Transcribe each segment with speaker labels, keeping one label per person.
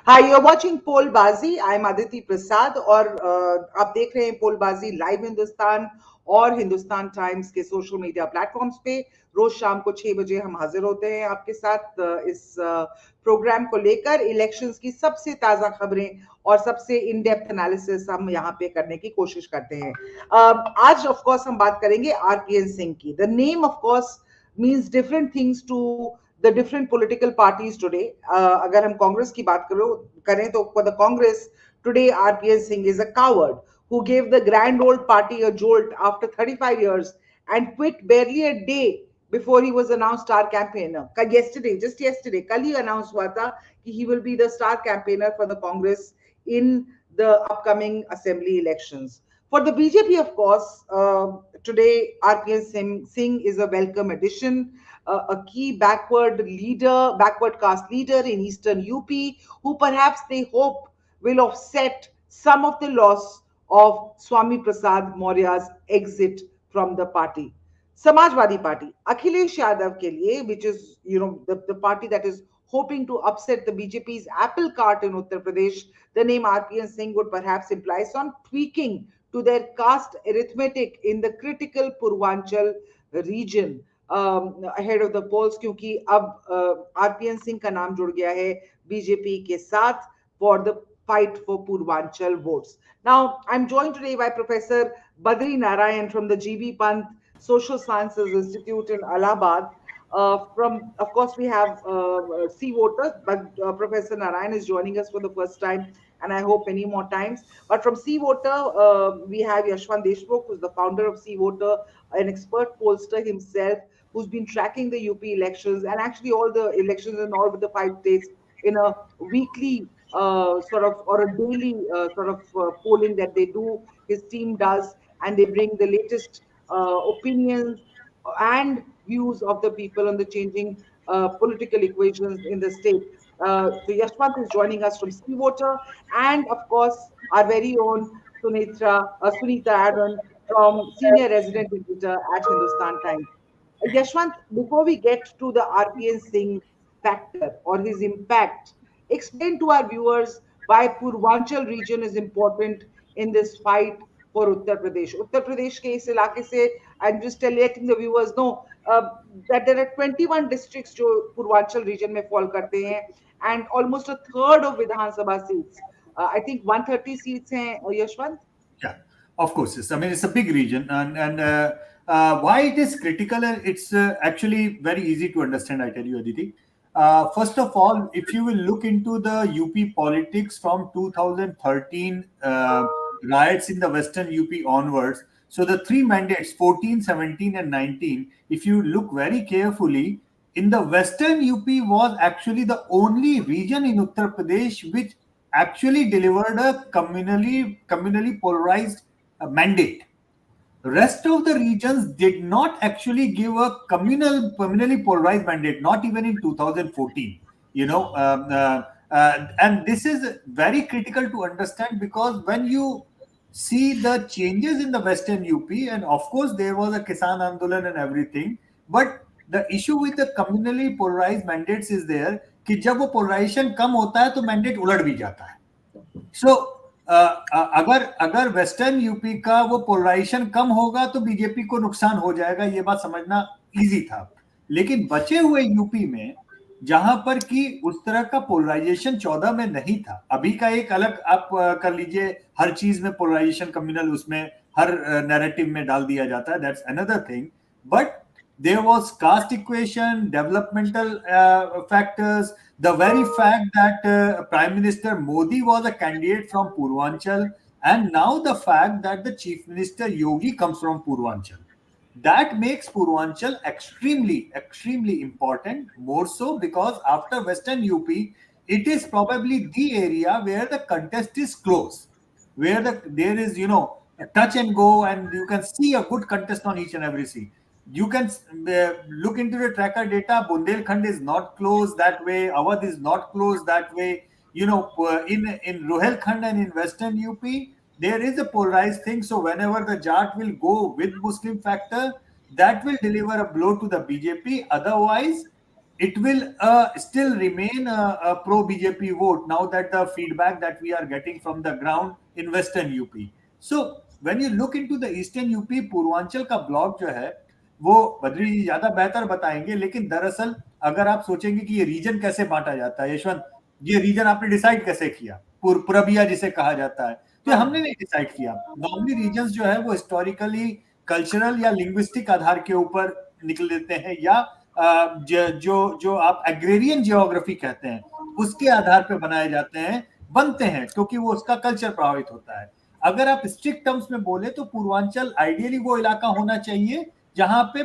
Speaker 1: Hi you are watching Pollbaazi. I am Aditi Prasad और आप देख रहे हैं पोलबाजी लाइव हिंदुस्तान और हिंदुस्तान टाइम्स के सोशल मीडिया प्लेटफॉर्म्स पे। रोज शाम को 6 बजे हम हाजिर होते हैं आपके साथ इस प्रोग्राम को लेकर। इलेक्शंस की सबसे ताजा खबरें और सबसे इन डेप्थ एनालिसिस हम यहाँ पे करने की कोशिश करते हैं। आज ऑफ कोर्स हम बात करेंगे आरपीएन सिंह की। The name of course means different things to the different political parties today. अगर हम कांग्रेस की बात करें तो for the Congress today, RPN Singh is a coward who gave the grand old party a jolt after 35 years and quit barely a day before he was announced star campaigner. Just yesterday, कल ही announced हुआ था कि he will be the star campaigner for the Congress in the upcoming assembly elections. For the BJP, of course, today RPN Singh is a welcome addition, a key backward caste leader in eastern UP, who perhaps they hope will offset some of the loss of Swami Prasad Maurya's exit from the party. Samajwadi Party, Akhilesh Yadav ke liye, which is the party that is hoping to upset the BJP's apple cart in Uttar Pradesh, the name RPN Singh would perhaps imply some tweaking to their caste arithmetic in the critical Purvanchal region ahead of the polls, क्योंकि अब RPN Singh का नाम जुड़ गया है BJP के साथ for the fight for Purvanchal votes. Now, I'm joined today by Professor Badri Narayan from the GB Pant Social Sciences Institute in Allahabad. Of course, we have C voters, but Professor Narayan is joining us for the first time, and I hope many more times. But from C voter, we have Yashwant Deshmukh, who's the founder of C voter, an expert pollster himself, who's been tracking the UP elections and actually all the elections in all of the 5 states in a weekly sort of or a daily sort of polling that they do. His team does, and they bring the latest opinions and views of the people on the changing political equations in the state. So Yashwant is joining us from Seawater, and of course our very own Sunita Aaron from senior resident editor at Hindustan Times. Yashwant, before we get to the RPN Singh factor or his impact, explain to our viewers why Purvanchal region is important in this fight for Uttar Pradesh. Uttar Pradesh ke is ilake se, I'm just letting the viewers know that there are 21 districts जो Purvanchal region में fall करते हैं, and almost a third of Vidhan Sabha seats. I think 130 seats हैं, Yashwant.
Speaker 2: Yeah, of course. I mean, it's a big region, and why it is critical, it's actually very easy to understand. I tell you, Aditi. First of all, if you will look into the UP politics from 2013 riots in the Western UP onwards, so the three mandates, 14, 17, and 19, if you look very carefully, in the Western UP was actually the only region in Uttar Pradesh which actually delivered a communally polarized mandate. Rest of the regions did not actually give a communally polarized mandate, not even in 2014. And this is very critical to understand, because when you see the changes in the Western UP, and of course there was a Kisan Andolan and everything, but the issue with the communally polarized mandates is there कि जब वो polarisation कम होता है तो mandate उलट भी जाता है. सो अगर वेस्टर्न यूपी का वो पोलराइजेशन कम होगा तो बीजेपी को नुकसान हो जाएगा, ये बात समझना इजी था. लेकिन बचे हुए यूपी में जहां पर कि उस तरह का पोलराइजेशन 14 में नहीं था, अभी का एक अलग आप कर लीजिए, हर चीज में पोलराइजेशन कम्युनल उसमें हर नैरेटिव में डाल दिया जाता है, that's another thing. But there was caste equation, developmental factors, the very fact that Prime Minister Modi was a candidate from Purvanchal, and now the fact that the Chief Minister Yogi comes from Purvanchal. That makes Purvanchal extremely important, more so because after Western UP, it is probably the area where the contest is close, where there is, a touch and go, and you can see a good contest on each and every seat. You can look into the tracker data. Bundelkhand is not close that way. Awadh is not close that way. In Rohilkhand and in Western UP, there is a polarized thing. So whenever the Jat will go with Muslim factor, that will deliver a blow to the BJP. Otherwise, it will still remain a pro BJP vote now that the feedback that we are getting from the ground in Western UP. So when you look into the Eastern UP, Purvanchal का block जो है वो बद्री जी ज्यादा बेहतर बताएंगे, लेकिन दरअसल अगर आप सोचेंगे कि ये रीजन कैसे बांटा जाता है, यशवंत, ये रीजन आपने डिसाइड कैसे किया, पूरबिया जिसे कहा जाता है, तो ये हमने नहीं डिसाइड किया। नॉर्मली रीजन्स जो है वो हिस्टोरिकली कल्चरल या लिंग्विस्टिक आधार के ऊपर निकल लेते हैं, या जो आप एग्रेरियन जियोग्राफी कहते हैं उसके आधार पर बनाए जाते हैं, बनते हैं, क्योंकि वो उसका कल्चर प्रभावित होता है। अगर आप स्ट्रिक्ट टर्म्स में बोले तो पूर्वांचल आइडियली वो इलाका होना चाहिए जहां पे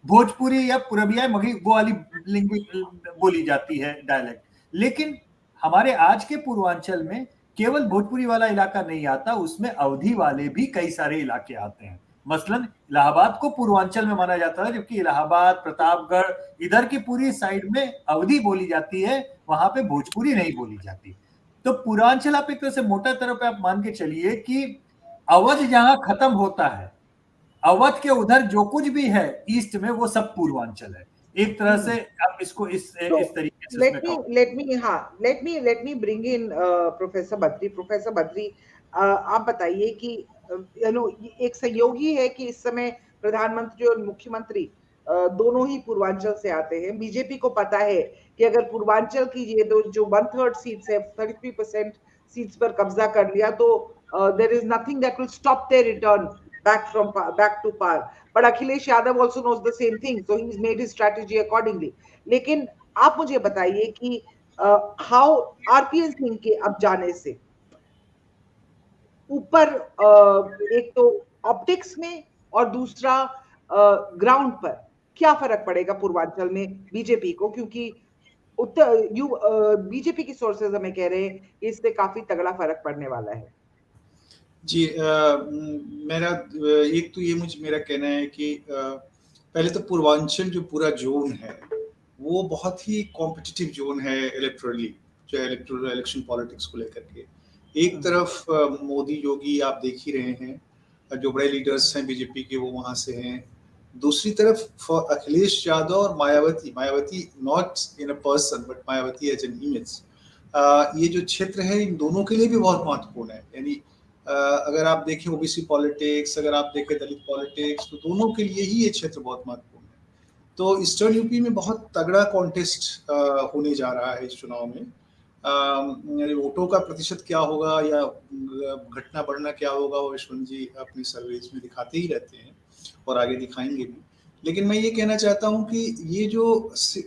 Speaker 2: भोजपुरी या पूरबिया मगही वो वाली लैंग्वेज बोली जाती है, डायलेक्ट। लेकिन हमारे आज के पूर्वांचल में केवल भोजपुरी वाला इलाका नहीं आता, उसमें अवधी वाले भी कई सारे इलाके आते हैं। मसलन इलाहाबाद को पूर्वांचल में माना जाता है, जबकि इलाहाबाद, प्रतापगढ़, इधर की पूरी साइड में अवधी बोली जाती है, वहां पे भोजपुरी नहीं बोली जाती। तो पूर्वांचल आप एक तरह से मोटा तरह पे आप मान के चलिए कि अवध जहां खत्म होता है, अवध के उधर जो कुछ भी है ईस्ट में, वो सब पूर्वांचल है। एक तरह से आप इसको इस तरीके से उसमें कहो।
Speaker 1: let me bring in professor Badri. Professor Badri, आप बताइए कि एक संयोगी है कि इस समय प्रधानमंत्री और मुख्यमंत्री दोनों ही पूर्वांचल से आते हैं। बीजेपी को पता है कि अगर पूर्वांचल की ये जो 1/3 सीट्स है, 33% सीट्स पर कब्जा कर लिया तो there is nothing that will stop their return back to power. But Akhilesh Yadav also knows the same thing, so he's made his strategy accordingly. लेकिन आप मुझे बताइए कि हाउ आरपीएन सिंह के अब जाने से ऊपर एक तो ऑप्टिक्स में और दूसरा ग्राउंड पर क्या फर्क पड़ेगा पूर्वांचल में बीजेपी को, क्योंकि बीजेपी की सोर्सेज हमें कह रहे हैं कि इससे काफी तगड़ा फर्क पड़ने वाला है।
Speaker 3: जी, मेरा एक तो ये मेरा कहना है कि पहले तो पूर्वांचल जो पूरा जोन है वो बहुत ही कॉम्पिटिटिव जोन है इलेक्टोरली, जो इलेक्टोरल इलेक्शन पॉलिटिक्स को लेकर के। एक तरफ मोदी योगी आप देख ही रहे हैं, जो बड़े लीडर्स हैं बीजेपी के वो वहां से हैं। दूसरी तरफ अखिलेश यादव और Mayawati not in a person but Mayawati as an image, ये जो क्षेत्र है इन दोनों के लिए भी बहुत महत्वपूर्ण है। यानी अगर आप देखें ओबीसी पॉलिटिक्स, अगर आप देखें दलित पॉलिटिक्स, तो दोनों के लिए ही ये क्षेत्र बहुत महत्वपूर्ण है। तो ईस्टर्न यूपी में बहुत तगड़ा कॉन्टेस्ट होने जा रहा है इस चुनाव में। वोटों का प्रतिशत क्या होगा या घटना बढ़ना क्या होगा, वो यशवंत जी अपनी सर्वेज में दिखाते ही रहते हैं और आगे दिखाएंगे भी। लेकिन मैं ये कहना चाहता हूँ कि ये जो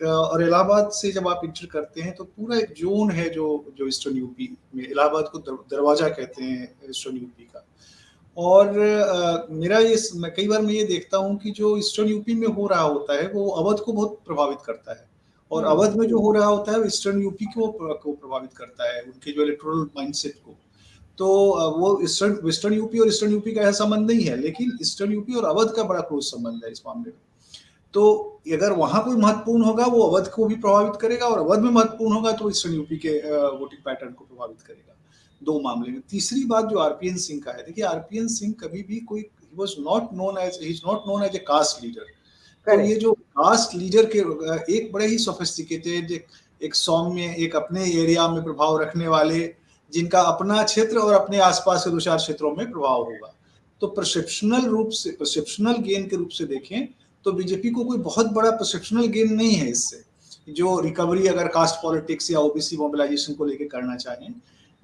Speaker 3: और इलाहाबाद से जब आप इंटर करते हैं तो पूरा एक जोन है जो ईस्टर्न यूपी में, इलाहाबाद को दरवाजा कहते हैं ईस्टर्न यूपी का। और मेरा कई बार मैं ये देखता हूँ कि जो ईस्टर्न यूपी में हो रहा होता है वो अवध को बहुत प्रभावित करता है, और अवध में जो हो रहा होता है ईस्टर्न यूपी को प्रभावित करता है, उनके जो इलेक्टोरल माइंडसेट को। तो वो वेस्टर्न यूपी और ईस्टर्न यूपी का ऐसा संबंध नहीं है, लेकिन ईस्टर्न यूपी और अवध का बड़ा क्लोज संबंध है इस मामले में। तो अगर वहां कोई महत्वपूर्ण होगा वो अवध को भी प्रभावित करेगा, और अवध में महत्वपूर्ण होगा तो ईस्टर्न यूपी के वोटिंग पैटर्न को प्रभावित करेगा, दो मामले में। तीसरी बात जो आरपीएन सिंह का है, देखिए आरपीएन सिंह कभी भी कोई he was not known as a caste leader. तो ये जो कास्ट लीडर के एक बड़े ही सोफिस्टिकेटेड, एक सौम्य, एक अपने एरिया में प्रभाव रखने वाले, जिनका अपना क्षेत्र और अपने आसपास के दो चार क्षेत्रों में प्रभाव होगा। तो परसेप्शनल गेन के रूप से देखें तो बीजेपी को कोई बहुत बड़ा परसेप्शनल गेन नहीं है इससे, जो रिकवरी अगर कास्ट पॉलिटिक्स या ओबीसी मोबिलाइजेशन को लेकर करना चाहें।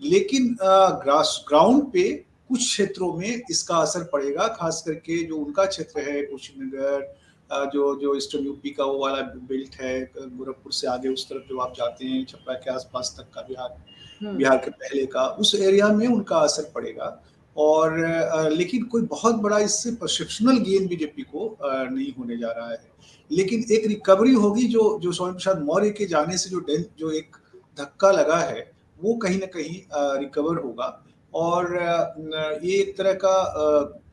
Speaker 3: लेकिन ग्राउंड पे कुछ क्षेत्रों में इसका असर पड़ेगा, खास करके जो उनका क्षेत्र है कुशीनगर, जो ईस्टर्न यूपी का वो वाला बेल्ट है, गोरखपुर से आगे उस तरफ जो आप जाते हैं, छपरा के आसपास तक का बिहार के पहले का, उस एरिया में उनका असर पड़ेगा। और लेकिन कोई बहुत बड़ा इससे परसेप्शनल गेन बीजेपी को नहीं होने जा रहा है। लेकिन एक रिकवरी होगी जो स्वामी प्रसाद मौर्य के जाने से जो एक धक्का लगा है वो कहीं ना कहीं रिकवर होगा। और ये एक तरह का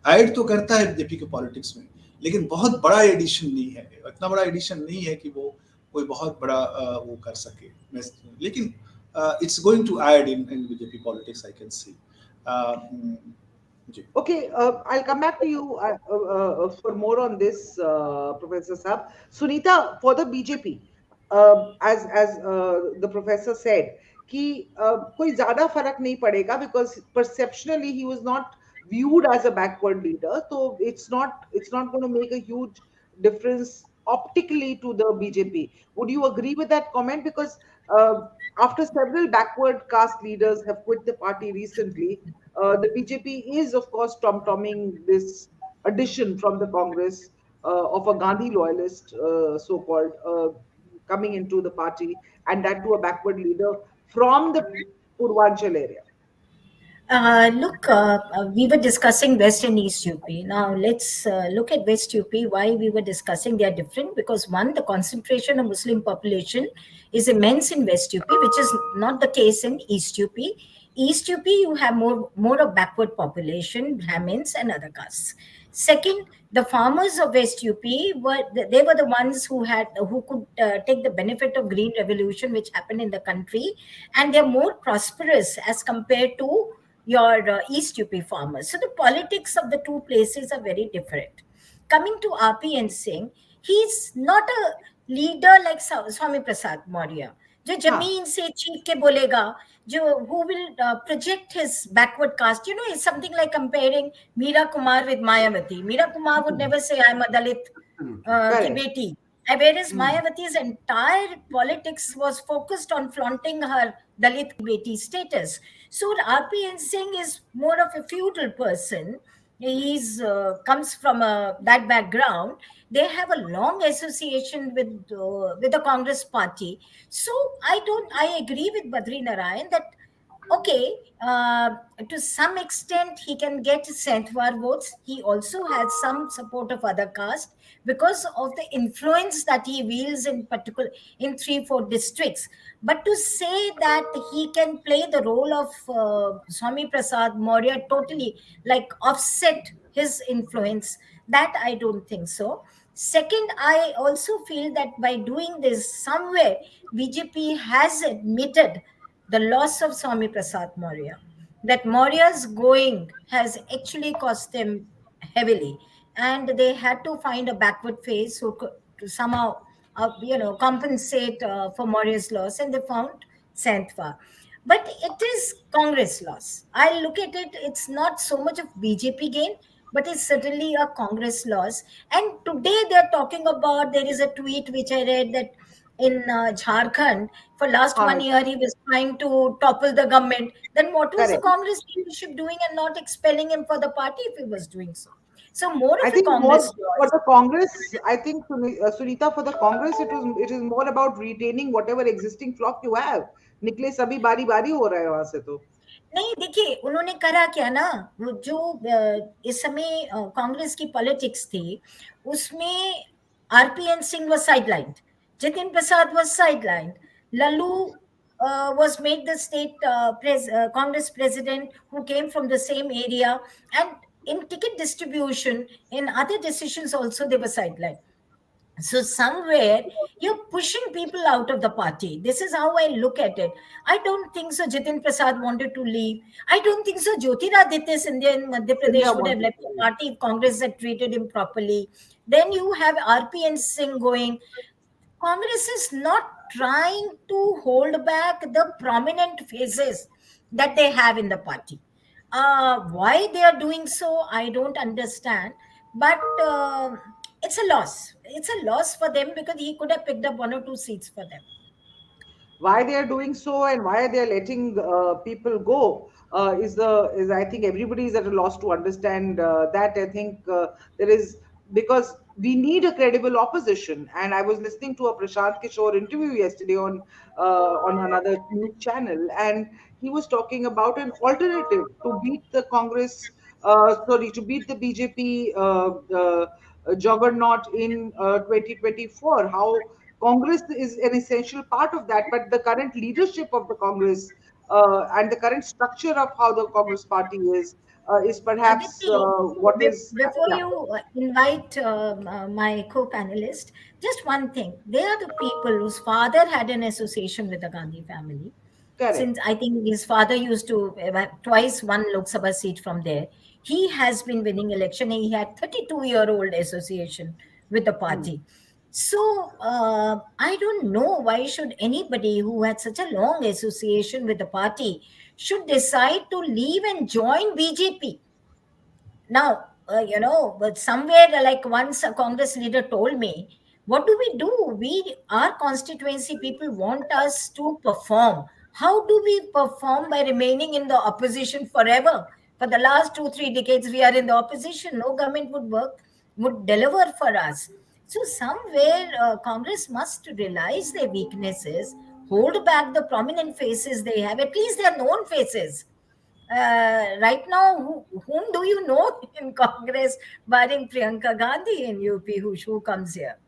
Speaker 3: ऐड तो करता है बीजेपी के पॉलिटिक्स में, लेकिन बहुत बड़ा एडिशन नहीं है, इतना बड़ा एडिशन नहीं है कि वो कोई बहुत बड़ा वो कर सके। लेकिन it's going to add in BJP politics, I can see.
Speaker 1: Okay, I'll come back to you for more on this, Professor Saab. Sunita, for the BJP, as the professor said कि कोई ज्यादा फर्क नहीं पड़ेगा because perceptionally he was not viewed as a backward leader, so it's not going to make a huge difference optically to the BJP. Would you agree with that comment? Because uh, after several backward caste leaders have quit the party recently, the BJP is of course tom-tomming this addition from the Congress of a Gandhi loyalist, so-called, coming into the party, and that to a backward leader from the Purvanchal area.
Speaker 4: Look, we were discussing West and East UP. Now let's look at West UP. Why we were discussing they are different? Because one, the concentration of Muslim population is immense in West UP, which is not the case in East UP. East UP, you have more of backward population, Brahmins and other castes. Second, the farmers of West UP were the ones who could take the benefit of Green Revolution, which happened in the country, and they're more prosperous as compared to your East UP farmers. So the politics of the two places are very different. Coming to RPN Singh, he's not a leader like Swami Prasad Maurya, जो
Speaker 1: हाँ,
Speaker 4: जमीन से चीख के बोलेगा, जो who will project his backward caste. You know, it's something like comparing Meera Kumar with Mayawati. Meera Kumar would never say I'm a Dalit ki
Speaker 1: correct.
Speaker 4: beti. Whereas
Speaker 1: Hmm.
Speaker 4: Mayawati's entire politics was focused on flaunting her Dalit ki beti status. So RPN Singh is more of a feudal person. He's comes from that background. They have a long association with the Congress party. So I agree with Badri Narayan that okay, to some extent he can get Santwar votes. He also has some support of other caste because of the influence that he wields in particular in 3-4 districts. But to say that he can play the role of Swami Prasad Maurya totally, like offset his influence, that I don't think so. Second, I also feel that by doing this, somewhere BJP has admitted the loss of Swami Prasad Maurya. That Maurya's going has actually cost them heavily, and they had to find a backward phase to somehow, compensate for Maurya's loss, and they found Santwa. But it is Congress loss. I look at it; it's not so much of BJP gain, but it's certainly a Congress loss. And today they're talking about, there is a tweet which I read that in Jharkhand, for last
Speaker 1: हाँ,
Speaker 4: 1 year, he was trying to topple the government. Then what was the
Speaker 1: correct.
Speaker 4: Congress leadership doing and not expelling him for the party if he was doing so? So more
Speaker 1: I
Speaker 4: of a
Speaker 1: think
Speaker 4: Congress
Speaker 1: more for
Speaker 4: loss.
Speaker 1: the Congress, I think Sunita, for the Congress, it is more about retaining whatever existing flock you have. निकले सभी बारी बारी हो रहा है वहां से तो.
Speaker 4: नहीं, देखिए उन्होंने करा क्या ना, वो जो इस समय कांग्रेस की पॉलिटिक्स थी, उसमें RPN Singh was sidelined, Jitin Prasad was sidelined, Lalu was made the state Congress president who came from the same area, and in ticket distribution, in other decisions also they were sidelined. So somewhere you're pushing people out of the party. This is how I look at it. I don't think so Jitin Prasad wanted to leave. I don't think so Jyotiraditya Scindia in Madhya
Speaker 1: India
Speaker 4: Pradesh would have
Speaker 1: wanted
Speaker 4: left
Speaker 1: to
Speaker 4: the
Speaker 1: leave.
Speaker 4: party if Congress had treated him properly. Then you have RPN Singh going. Congress is not trying to hold back the prominent faces that they have in the party. Why they are doing so, I don't understand. But it's a loss. It's a loss for them because he could have picked up 1 or 2 seats for them.
Speaker 1: Why they are doing so and why they are letting people go is I think everybody is at a loss to understand that. I think there is, because we need a credible opposition. And I was listening to a Prashant Kishore interview yesterday on another news channel, and he was talking about an alternative to beat the Congress. Sorry, to beat the BJP juggernaut in 2024. How Congress is an essential part of that, but the current leadership of the Congress and the current structure of how the Congress party is perhaps
Speaker 4: Aditi,
Speaker 1: what is,
Speaker 4: before
Speaker 1: yeah,
Speaker 4: you invite my co-panelist, just one thing. They are the people whose father had an association with the Gandhi family. Since
Speaker 1: correct.
Speaker 4: I think his father used to twice won Lok Sabha seat from there. He has been winning election. He had 32-year-old association with the
Speaker 1: Hmm.
Speaker 4: party. So I don't know why should anybody who had such a long association with the party should decide to leave and join BJP. Now, but somewhere like once a Congress leader told me, what do we do? Our constituency people want us to perform. How do we perform by remaining in the opposition forever? For the last 2, 3 decades, we are in the opposition. No government would deliver for us. So somewhere Congress must realize their weaknesses, hold back the prominent faces they have, at least their known faces. Right now, whom do you know in Congress, barring Priyanka Gandhi in UP, who comes here?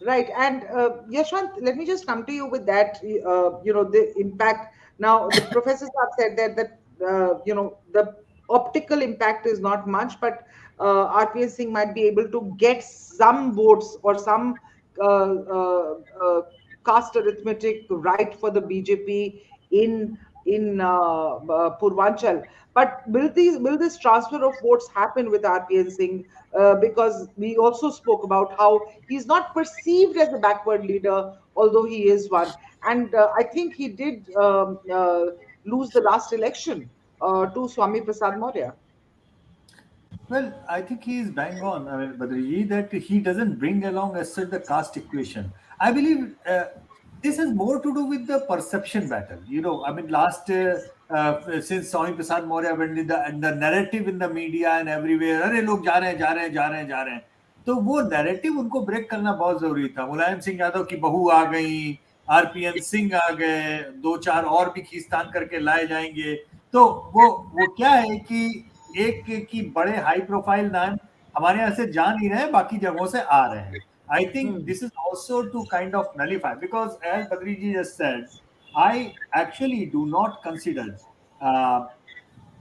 Speaker 1: Right. And Yashwant, let me just come to you with that, the impact. Now, the professors have said that the optical impact is not much, but RPN Singh might be able to get some votes or some uh, uh, uh, caste arithmetic right for the BJP in Purvanchal. But will this transfer of votes happen with RPN Singh? Because we also spoke about how he's not perceived as a backward leader, although he is one. And I think he did lose the last election to Swami Prasad Maurya.
Speaker 2: Well, I think he is bang on. I mean, Badriji, that he doesn't bring along as such the caste equation. I believe this has more to do with the perception battle. I mean, since Swami Prasad Maurya went in the narrative in the media and everywhere, अरे लोग जा रहे हैं, जा रहे हैं, जा रहे हैं, जा रहे हैं. तो वो नैरेटिव उनको ब्रेक करना बहुत जरूरी था. मुलायम सिंह यादव की बहू आ गई, आरपीएन सिंह आ गए, 2-4 और भी खींचतान करके लाए जाएंगे. तो वो क्या है कि एक की बड़े हाई प्रोफाइल नाम हमारे यहाँ से जा नहीं रहे, बाकी जगहों से आ रहे हैं. I think this is also to kind of nullify, because as Badriji just said, I actually do not consider,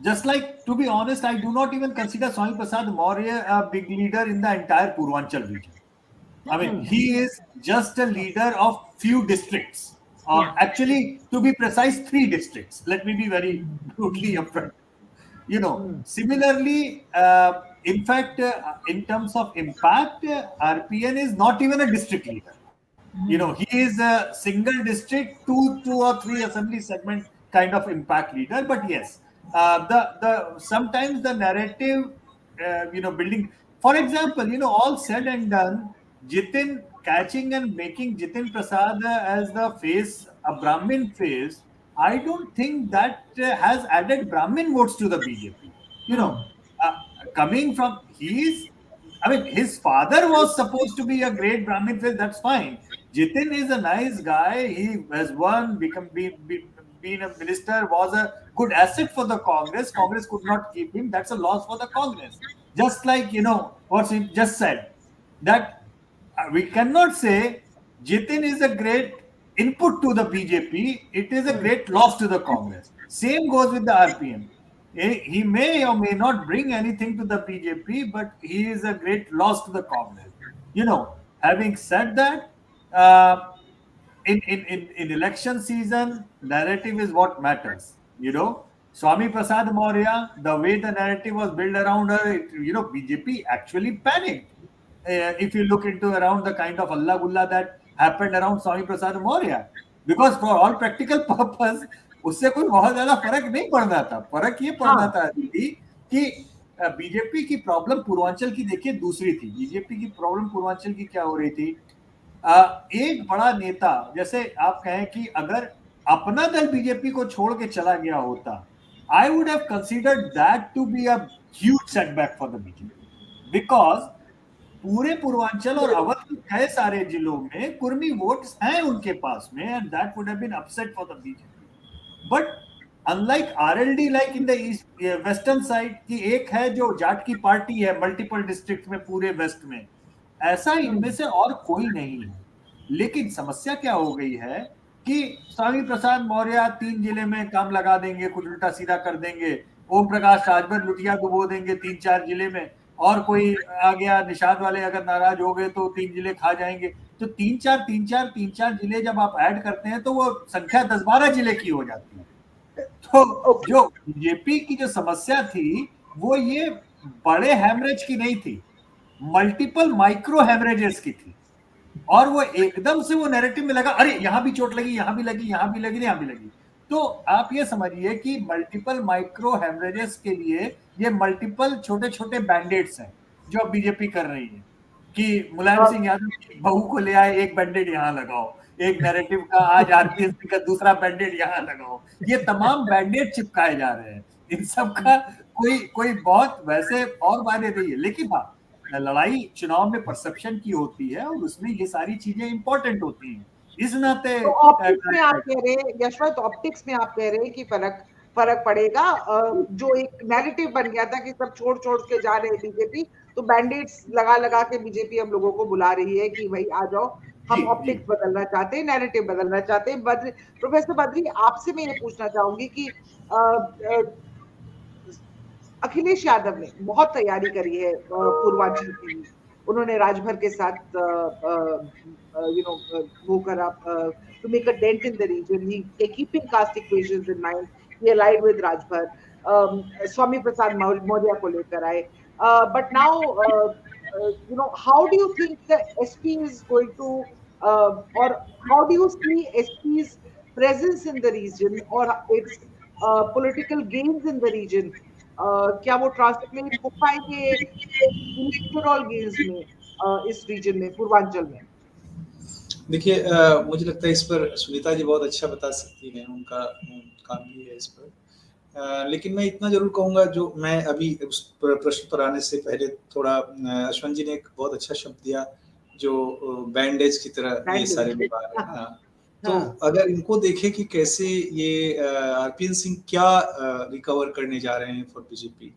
Speaker 2: just like, to be honest, I do not even consider Swami Prasad Maurya a big leader in the entire Purvanchal region. I mean, he is just a leader of few districts. Actually, to be precise, 3 districts. Let me be very brutally upfront. Similarly, in fact, in terms of impact, RPN is not even a district leader. He is a single district, two or three assembly segment kind of impact leader. But yes, the sometimes the narrative, building. For example, all said and done, Jitin catching and making Jitin Prasad as the face, a Brahmin face, I don't think that has added Brahmin votes to the BJP. Coming from his father was supposed to be a great Brahmin face. That's fine. Jitin is a nice guy. He has been a minister, was a good asset for the Congress. Congress could not keep him. That's a loss for the Congress. Just like what he just said, that we cannot say Jitin is a great input to the BJP. It is a great loss to the Congress. Same goes with the RPM. He may or may not bring anything to the BJP, but he is a great loss to the Congress. Having said that, in election season, narrative is what matters. Swami Prasad Maurya, the way the narrative was built around her, BJP actually panicked. If you look into around the kind of Allah Gulla that happened around Swami Prasad Maurya, because for all practical purpose, उससे कोई बहुत ज्यादा फर्क नहीं पड़ना था. फर्क ये पड़ना था कि बीजेपी की प्रॉब्लम पूर्वांचल की देखिए दूसरी थी. बीजेपी की प्रॉब्लम पूर्वांचल की क्या हो रही थी? एक बड़ा नेता, जैसे आप कहें कि अगर अपना दल बीजेपी को छोड़ के चला गया होता, I would have considered that to be a huge setback for the BJP, because पूरे पूर्वांचल और अवध के कई सारे जिलों में कुर्मी वोट्स हैं उनके पास में, and that would have been upset for the BJP. But unlike RLD, like in the east, western side, कि एक है जो जाट की पार्टी है मल्टीपल डिस्ट्रिक्ट में पूरे वेस्ट में, ऐसा इनमें से और कोई नहीं है. लेकिन समस्या क्या हो गई है कि स्वामी प्रसाद मौर्य 3 जिले में काम लगा देंगे, कुछ उल्टा सीधा कर देंगे, ओम प्रकाश राजभर लुटिया डुबो देंगे 3-4 जिले में, और कोई आ गया निषाद वाले अगर नाराज हो गए तो 3 जिले खा जाएंगे. तो 3-4 जिले जब आप ऐड करते हैं तो वो संख्या 10-12 जिले की हो जाती है. तो जो बीजेपी की जो समस्या थी वो ये बड़े हैमरेज की नहीं थी, मल्टीपल माइक्रो हैमरेजेस की थी. और वो एकदम से वो नैरेटिव में लगा, अरे यहाँ भी चोट लगी, यहाँ भी लगी, यहाँ भी लगी, यहाँ भी लगी। तो आप ये समझिए कि मल्टीपल माइक्रो हेमरेजेस के लिए ये मल्टीपल छोटे छोटे बैंडेड्स हैं जो अब बीजेपी कर रही है, कि मुलायम सिंह यादव की बहू को ले आए, एक बैंडेड यहाँ लगाओ, एक नैरेटिव का आज आरपीएन सिंह का दूसरा बैंडेड यहाँ लगाओ, ये तमाम बैंडेड चिपकाए जा रहे हैं। इन सब का कोई कोई बहुत वैसे और मायने नहीं है, लेकिन हाँ, लड़ाई चुनाव में परसेप्शन की होती है और उसमें ये सारी चीजें इंपॉर्टेंट होती हैं। इस नाते
Speaker 1: तो ऑप्टिक्स में आप कह रहे हैं यशवंत, ऑप्टिक्स में आप कह रहे हैं कि फर्क फर्क पड़ेगा। जो एक नैरेटिव बन गया था कि सब छोड़ छोड़ के जा रहे हैं बीजेपी, तो बैंडेड्स लगा लगा के बीजेपी हम लोगों को बुला रही है कि भाई आ जाओ, हम ऑप्टिक्स बदलना चाहते हैं, नैरेटिव बदलना चाहते हैं। प्रोफेसर बद्री, आपसे मैं ये पूछना चाहूंगी कि अखिलेश यादव ने बहुत तैयारी करी है पूर्वांचल की। उन्होंने राजभर के साथ वो करा to make a dent in the region, he keeping caste equations in mind, he allied with Rajbhar, Swami Prasad Maurya को लेकर आए। But now how do you think the SP is going to or how do you see SP's presence in the region or its political gains in the region? क्या वो translate हो पाएंगे electoral gains में इस reason में, पूर्वांचल में?
Speaker 3: देखिए, मुझे लगता है इस पर सुनीता जी बहुत अच्छा बता सकती हैं, उनका काम भी है इस पर। लेकिन मैं इतना जरूर कहूंगा, जो मैं अभी उस प्रश्न पर आने से पहले थोड़ा अश्वंत जी ने एक बहुत अच्छा शब्द दिया, जो बैंडेज की तरह ये सारे लोग आ रहे हैं। तो अगर इनको देखें कि कैसे ये आरपीएन सिंह क्या रिकवर करने जा रहे हैं फॉर बीजेपी,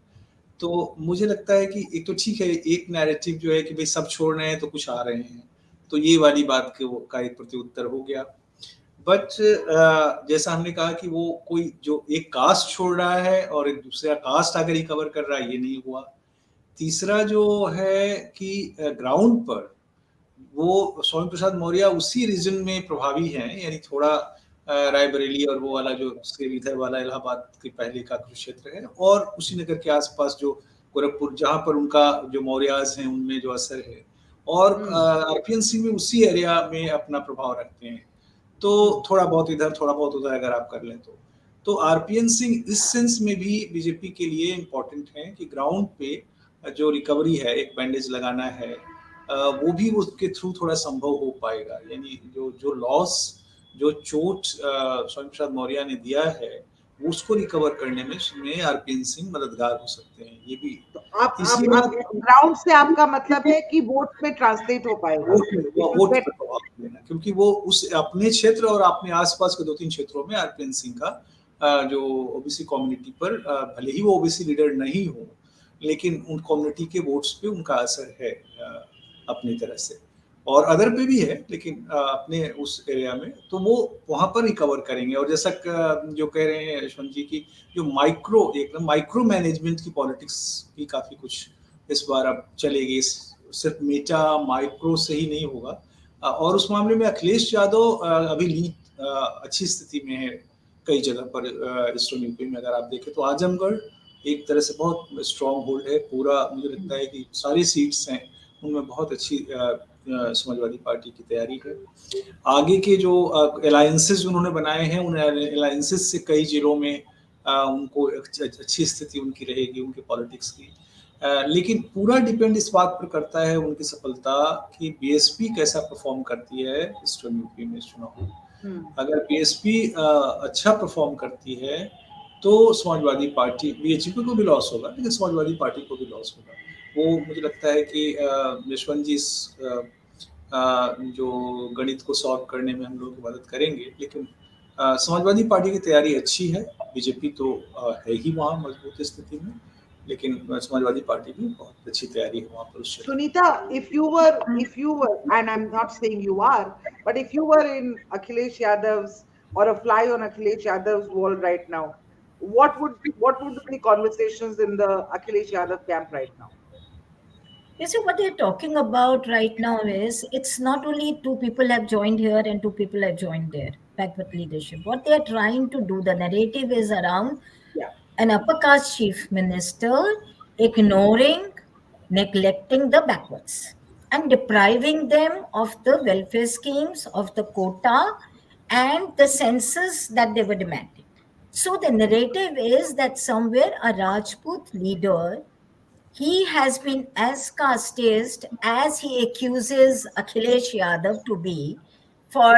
Speaker 3: तो मुझे लगता है कि एक तो ठीक है, एक नैरेटिव जो है कि भाई सब छोड़ रहे हैं तो कुछ आ रहे हैं, तो ये वाली बात का एक प्रत्युत्तर हो गया। बट जैसा हमने कहा कि वो कोई जो एक कास्ट छोड़ रहा है और एक दूसरा कास्ट आकर रिकवर कर रहा है, ये नहीं हुआ। तीसरा जो है कि ग्राउंड पर वो स्वामी प्रसाद मौर्य उसी रीजन में प्रभावी हैं, यानी थोड़ा रायबरेली और वो वाला जो इधर वाला इलाहाबाद के पहले का कुरुक्षेत्र है, और उसी नगर के आसपास जो गोरखपुर, जहाँ पर उनका जो मौर्याज हैं उनमें जो असर है, और आरपीएन सिंह भी उसी एरिया में अपना प्रभाव रखते हैं। तो थोड़ा बहुत इधर थोड़ा बहुत उधर अगर आप कर लें तो आरपीएन सिंह इस सेंस में भी बीजेपी के लिए इम्पोर्टेंट है कि ग्राउंड पे जो रिकवरी है, एक बैंडेज लगाना है, वो भी उसके थ्रू थोड़ा संभव हो पाएगा। यानी जो लॉस, जो चोट स्वामी प्रसाद मौर्य ने दिया है, उसको रिकवर करने में आरपीएन सिंह मददगार हो सकते हैं। ये भी
Speaker 1: तो आप ग्राउंड से आपका मतलब है कि वोट पे ट्रांसलेट हो पाएगा,
Speaker 3: वोट पे प्रभाव देना, क्योंकि वो उस अपने क्षेत्र और अपने आसपास के 2-3 क्षेत्रों में आरपीएन सिंह का जो ओबीसी कम्युनिटी पर, भले ही वो ओबीसी लीडर नहीं हो, लेकिन उन कम्युनिटी के वोट्स पे उनका असर है अपनी तरह से, और अदर पे भी है, लेकिन अपने उस एरिया में तो वो वहां पर रिकवर करेंगे। और जैसा जो कह रहे हैं यशवंत जी की, जो एकदम माइक्रो मैनेजमेंट की पॉलिटिक्स भी काफी कुछ इस बार अब चलेगी, सिर्फ मेटा माइक्रो से ही नहीं होगा। और उस मामले में अखिलेश यादव अभी लीड अच्छी स्थिति में है कई जगह पर ईस्टर्न यूपी में। अगर आप देखें तो आजमगढ़ एक तरह से बहुत स्ट्रॉन्ग होल्ड है, पूरा मुझे लगता है कि सारी सीट्स हैं उनमें बहुत अच्छी समाजवादी पार्टी की तैयारी है। आगे के जो अलायंसेस उन्होंने बनाए हैं, उन अलायंसेस से कई जिलों में उनको अच्छी स्थिति उनकी रहेगी, उनके पॉलिटिक्स की। लेकिन पूरा डिपेंड इस बात पर करता है उनकी सफलता कि बीएसपी कैसा परफॉर्म करती है ईस्टर्न यूपी में चुनाव। अगर बीएसपी अच्छा परफॉर्म करती है तो समाजवादी पार्टी, बीएचपी को भी लॉस होगा, लेकिन समाजवादी पार्टी को भी लॉस होगा। वो मुझे लगता है कि यशवंत जी जो गणित को सॉल्व करने में हम लोग की मदद करेंगे, लेकिन समाजवादी पार्टी की तैयारी अच्छी है। बीजेपी तो है ही वहाँ मजबूत स्थिति में, लेकिन समाजवादी पार्टी भी बहुत अच्छी तैयारी है वहाँ पर।
Speaker 1: Sunita, if you were, and I'm not saying you are, but if you were in Akhilesh Yadav's, or a fly on Akhilesh Yadav's wall right now, what would be the conversations in the Akhilesh Yadav camp right now?
Speaker 4: You see, what they're talking about right now is it's not only 2 people have joined here and 2 people have joined there, backward leadership. What they're trying to do, the narrative is around an upper caste chief minister ignoring, neglecting the backwards. and depriving them of the welfare schemes, of the quota, and the census that they were demanding. So the narrative is that somewhere a Rajput leader, he has been as casteist as he accuses Akhilesh Yadav to be for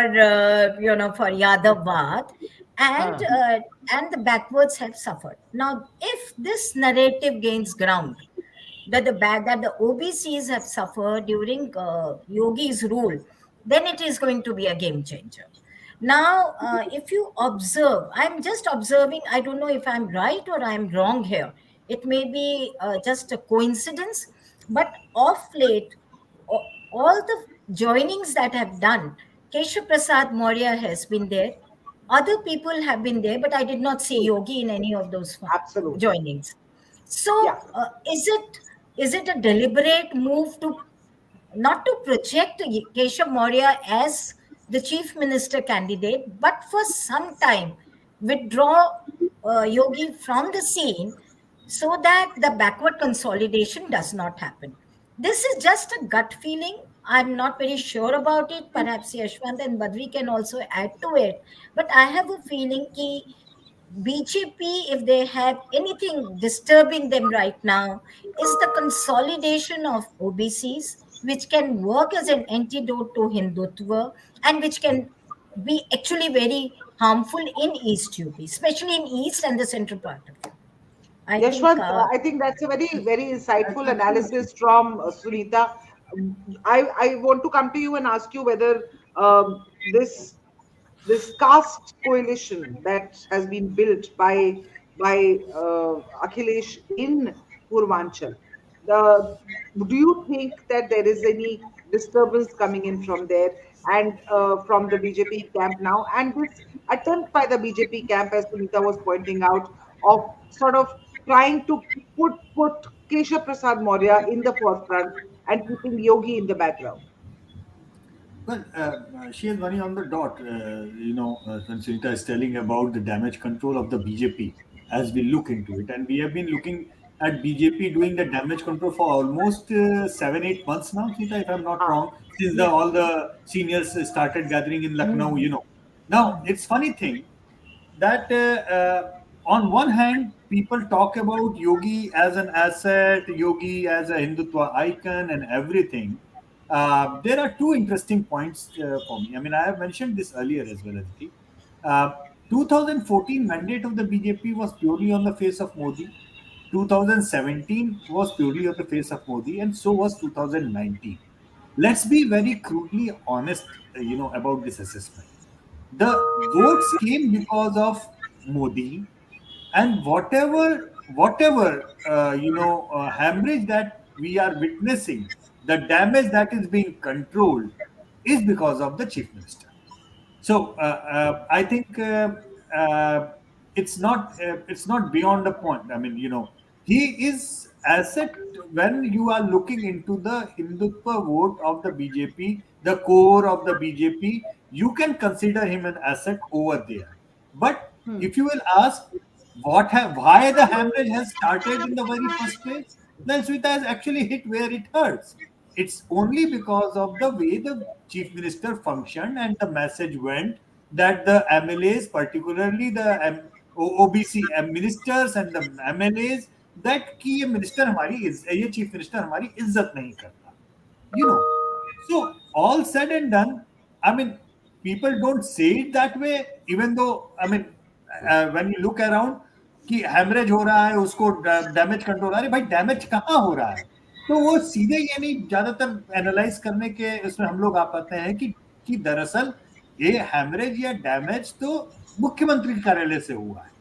Speaker 4: for Yadavvad, and
Speaker 1: Huh.
Speaker 4: uh, and the backwards have suffered. Now, if this narrative gains ground, that the OBCs have suffered during Yogi's rule, then it is going to be a game changer. Now, if you observe, I'm just observing, I don't know if I'm right or I'm wrong here. It may be just a coincidence, but of late, all the joinings that have done, Keshav Prasad Maurya has been there. Other people have been there, but I did not see Yogi in any of those
Speaker 1: Absolutely.
Speaker 4: joinings. So,
Speaker 1: Yeah.
Speaker 4: is it a deliberate move to not to project Keshav Maurya as the chief minister candidate, but for some time withdraw Yogi from the scene so that the backward consolidation does not happen? This is just a gut feeling. I'm not very sure about it. Perhaps Yashwant and Badri can also add to it. But I have a feeling that BJP, if they have anything disturbing them right now, is the consolidation of OBCs, which can work as an antidote to Hindutva and which can be actually very harmful in East UP, especially in East and the central part of UP. I think,
Speaker 1: Yashwant, I think that's a very, very
Speaker 2: That's
Speaker 1: insightful
Speaker 2: absolutely.
Speaker 1: analysis from Sunita. I want to come to you and ask you whether this caste coalition that has been built by Akhilesh in Purvanchal, the, do you think that there is any disturbance coming in from there and from the BJP camp now? And this attempt by the BJP camp, as Sunita was pointing out, of sort of trying to put Keshav Prasad Maurya in the forefront and keeping Yogi in the background.
Speaker 2: Well, she is running on the dot. When Sunita is telling about the damage control of the BJP as we look into it. And we have been looking at BJP doing the damage control for almost 7, 8 months now, Sunita, if I'm not
Speaker 1: Ah,
Speaker 2: wrong, since
Speaker 1: yes.
Speaker 2: all the seniors started gathering in
Speaker 1: Hmm.
Speaker 2: Lucknow. Now,
Speaker 1: Hmm.
Speaker 2: it's funny thing that on one hand, people talk about Yogi as an asset, Yogi as a Hindutva icon, and everything. There are two interesting points for me. I mean, I have mentioned this earlier as well as the uh, 2014 mandate of the BJP was purely on the face of Modi. 2017 was purely on the face of Modi, and so was 2019. Let's be very crudely honest, about this assessment. The votes came because of Modi, and whatever hemorrhage that we are witnessing, the damage that is being controlled is because of the chief minister. So I think it's not beyond the point. I mean, he is asset when you are looking into the Hindutva vote of the BJP, the core of the BJP. You can consider him an asset over there. But
Speaker 1: Hmm.
Speaker 2: if you will ask why the hemorrhage has started in the very first place, then Swita has actually hit where it hurts. It's only because of the way the chief minister functioned and the message went that the MLAs, particularly the OBC ministers and the MLAs, that कि ये minister ये chief minister हमारी इज्जत नहीं करता. You know, so all said and done, I mean, people don't say it that way, even though, I mean, when you look around कि haemorrhage हो रहा है, उसको डैमेज कंट्रोल, अरे भाई डैमेज कहाँ हो रहा है? तो वो सीधे यानी ज्यादातर एनालाइज करने के इसमें हम लोग आ पाते हैं कि दरअसल ये हेमरेज या डैमेज तो मुख्यमंत्री कार्यालय से हुआ है.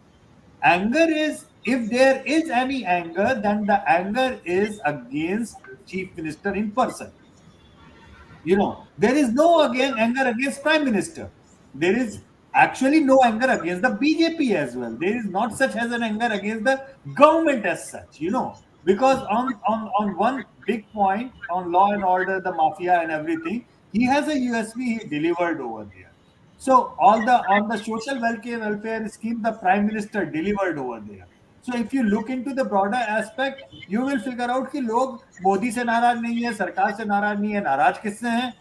Speaker 2: Anger is, if there is any anger, then the anger is against chief minister in person. There is no again anger against prime minister. There is actually no anger against the BJP as well. There is not such as an anger against the government as such. Because on one big point on law and order, the mafia and everything, he has a USB he delivered over there. So all the on the social welfare scheme, the prime minister delivered over there. So if you look into the broader aspect, you will figure out कि लोग मोदी से नाराज नहीं है, सरकार से नाराज नहीं है, नाराज किससे हैं?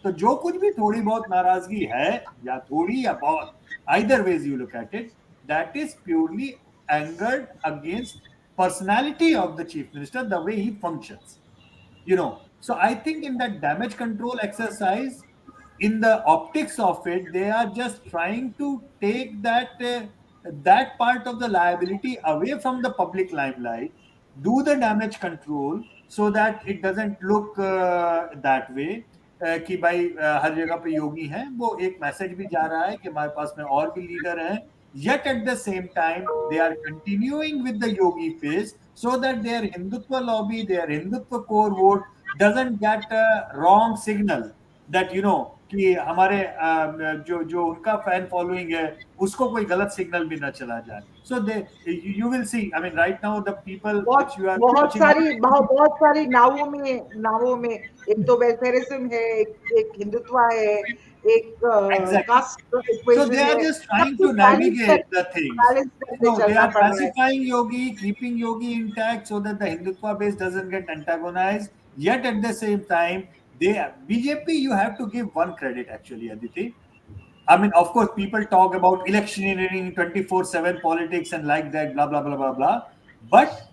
Speaker 2: तो जो कुछ भी थोड़ी बहुत नाराजगी है, या थोड़ी या बहुत, either ways you look at it, that is purely angered against personality of the chief minister, the way he functions. So I think in that damage control exercise, in the optics of it, they are just trying to take that part of the liability away from the public limelight, do the damage control so that it doesn't look that way, कि भाई हर जगह पे योगी हैं. वो एक message भी जा रहा है कि हमारे पास में और भी लीडर हैं, yet at the same time they are continuing with the yogi phase so that their Hindutva lobby, their Hindutva core vote doesn't get a wrong signal that कि हमारे जो जो उनका फैन फॉलोइंग है उसको कोई गलत सिग्नल भी ना चला जाए. So you will see, I mean right now the people which you are
Speaker 1: बहुत सारी नावों में एक तो वेलफेयरिज्म है, एक हिंदुत्व है, एक कास्ट
Speaker 2: इक्वेशन है. So they are just trying to navigate the things. No, they are pacifying yogi, keeping yogi intact so that the Hindutva base doesn't get antagonized. Yet at the same time, BJP, you have to give one credit actually, Aditi. I mean, of course, people talk about electioneering, 24/7 politics and like that, blah, blah, blah, blah, blah. But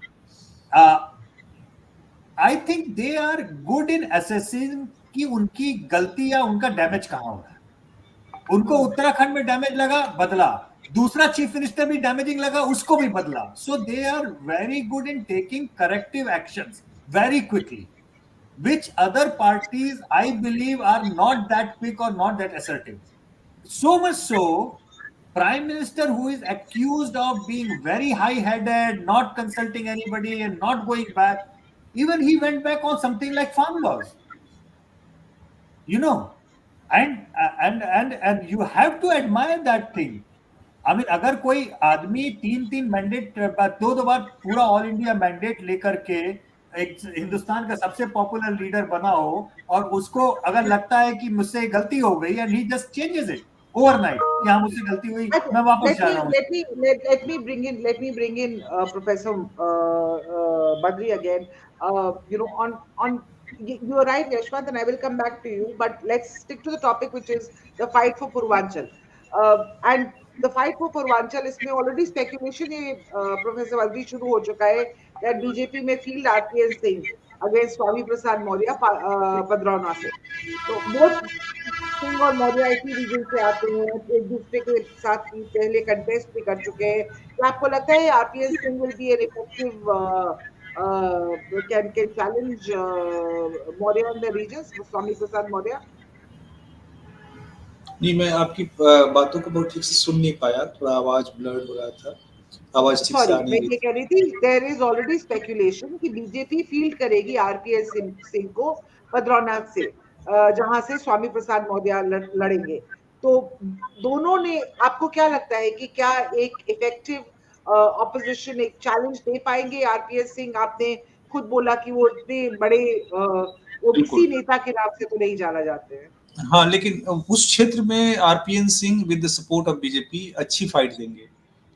Speaker 2: I think they are good in assessing कि उनकी गलती या उनका damage कहाँ हो रहा है. उनको उत्तराखंड में डैमेज लगा, बदला. दूसरा चीफ मिनिस्टर भी डैमेजिंग लगा, उसको भी बदला. So they are very good in taking corrective actions very quickly, which other parties, I believe, are not that quick or not that assertive. So much so, Prime Minister, who is accused of being very high-headed, not consulting anybody and not going back, even he went back on something like farm laws. And you have to admire that thing. I mean, अगर कोई आदमी तीन mandate, दो बार पूरा all India mandate लेकर के एक हिंदुस्तान का सबसे पॉपुलर लीडर बना हो, और उसको अगर लगता है कि मुझसे गलती हो गई, and he just changes it overnight कि हाँ मुझसे गलती हुई, मैं वापस जा रहा हूँ.
Speaker 1: Let me bring in Professor Badri again. On you are right, Yashwant, and I will come back to you. But let's stick to the topic, which is the fight for Purvanchal. And the fight for Purvanchal, इसमें already speculation है, Professor Badri, शुरू हो चुका है that BJP में field RPN Singh against Swami Prasad Maurya Padrauna से. तो both Singh और मौर्य इसी रीजन से आते हैं, एक दूसरे के साथ पहले कंटेस्ट भी कर चुके हैं. तो आपको लगता है RPN Singh will be an effective can challenge Maurya in the regions, स्वामी प्रसाद मौर्य?
Speaker 3: नहीं, मैं आपकी बातों को बहुत ठीक से सुन नहीं पाया, थोड़ा आवाज ब्लर्ड हो रहा था, आवाज ठीक से आ नहीं रही.
Speaker 1: मैं ये कह रही थी, there is already speculation कि बीजेपी फील्ड करेगी आरपीएन सिंह को पदरौना से, जहां से स्वामी प्रसाद मौर्य लड़ेंगे. तो दोनों ने, आपको क्या लगता है कि क्या एक इफेक्टिव ऑपोजिशन, एक चैलेंज दे पाएंगे आरपीएन सिंह? आपने खुद बोला कि वो इतने बड़े ओबीसी नेता के नाम से तो नहीं जाना जाते हैं.
Speaker 3: हाँ, लेकिन उस क्षेत्र में RPN Singh with the support of BJP अच्छी फाइट देंगे,